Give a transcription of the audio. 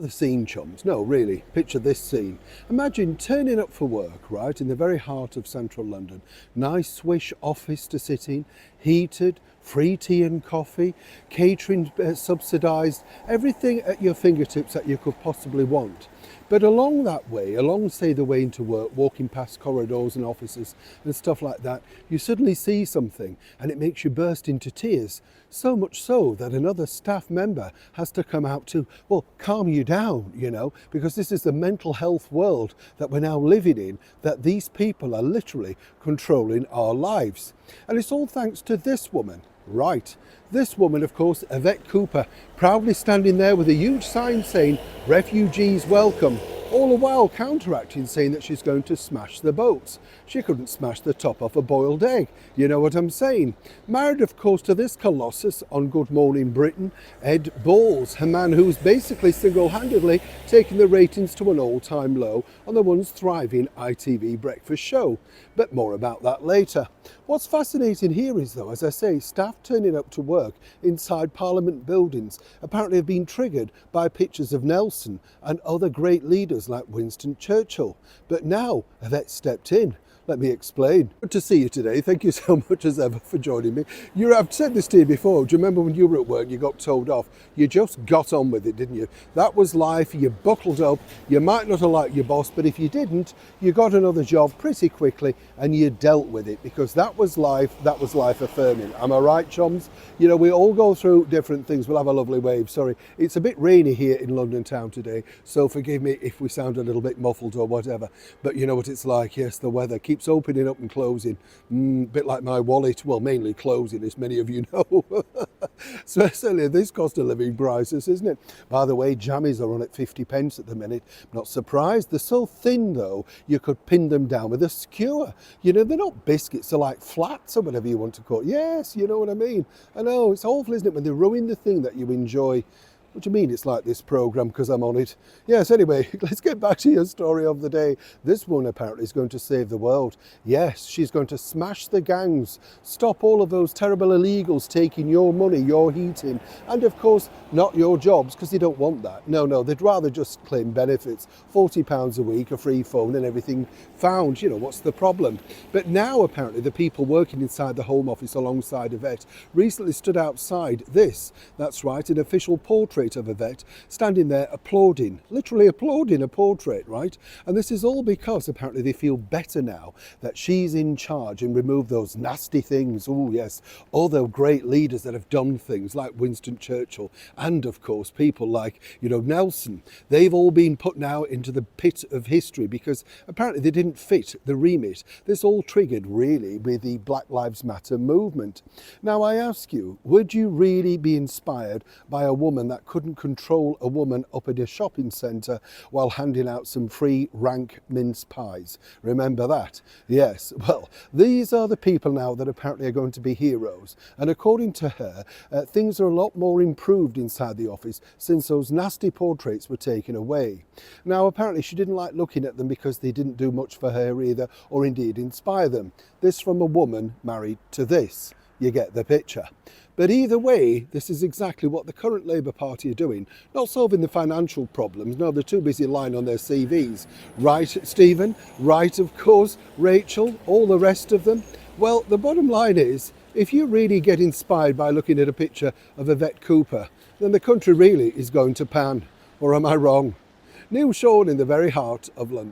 The scene, chums. No, really, picture this scene. Imagine turning up for work, right, in the very heart of central London. Nice swish office to sit in, heated, free tea and coffee, catering subsidised, everything at your fingertips that you could possibly want. But along that way, along, say, the way into work, walking past corridors and offices and stuff like that, you suddenly see something and it makes you burst into tears. So much so that another staff member has to come out to, well, calm you down, because this is the mental health world that we're now living in, that these people are literally controlling our lives. And it's all thanks to this woman. Right. This woman, of course, Yvette Cooper, proudly standing there with a huge sign saying, "Refugees welcome," all the while counteracting, saying that she's going to smash the boats. She couldn't smash the top off a boiled egg, you know what I'm saying? Married, of course, to this colossus on Good Morning Britain, Ed Balls, a man who's basically single-handedly taken the ratings to an all-time low on the once thriving ITV breakfast show. But more about that later. What's fascinating here is, though, as I say, staff turning up to work inside Parliament buildings apparently have been triggered by pictures of Nelson and other great leaders like Winston Churchill. But now Yvette stepped in. Let me explain. Good to see you today. Thank you so much as ever for joining me. I've said this to you before. Do you remember when you were at work, you got told off? You just got on with it, didn't you? That was life. You buckled up. You might not have liked your boss, but if you didn't, you got another job pretty quickly and you dealt with it because that was life. That was life affirming. Am I right, chums? We all go through different things. We'll have a lovely wave. Sorry. It's a bit rainy here in London town today, so forgive me if we sound a little bit muffled or whatever. But you know what it's like. Yes, the weather keeps opening up and closing, a bit like my wallet. Well, mainly closing, as many of you know. So certainly this cost of living crisis, isn't it? By the way, jammies are on at 50p at the minute. Not surprised. They're so thin though, you could pin them down with a skewer. They're not biscuits, they're like flats or whatever you want to call it. Yes, you know what I mean. I know, it's awful, isn't it, when they ruin the thing that you enjoy. What do you mean it's like this programme because I'm on it? Yes, anyway, let's get back to your story of the day. This one apparently is going to save the world. Yes, she's going to smash the gangs, stop all of those terrible illegals taking your money, your heating, and of course not your jobs because they don't want that. No, they'd rather just claim benefits. £40 a week, a free phone and everything found. What's the problem? But now apparently the people working inside the Home Office alongside Yvette recently stood outside this. That's right, an official portrait of Yvette standing there applauding, literally applauding a portrait, right? And this is all because apparently they feel better now that she's in charge and removed those nasty things. Oh yes, other great leaders that have done things like Winston Churchill and of course people like, Nelson. They've all been put now into the pit of history because apparently they didn't fit the remit. This all triggered really with the Black Lives Matter movement. Now I ask you, would you really be inspired by a woman that couldn't control a woman up in a shopping centre while handing out some free rank mince pies? Remember that? Yes, well, these are the people now that apparently are going to be heroes. And according to her, things are a lot more improved inside the office since those nasty portraits were taken away. Now, apparently she didn't like looking at them because they didn't do much for her either, or indeed inspire them. This from a woman married to this. You get the picture. But either way, this is exactly what the current Labour Party are doing. Not solving the financial problems. No, they're too busy lying on their CVs. Right, Stephen? Right, of course. Rachel? All the rest of them? Well, the bottom line is, if you really get inspired by looking at a picture of Yvette Cooper, then the country really is going to pan. Or am I wrong? Neil Sean in the very heart of London.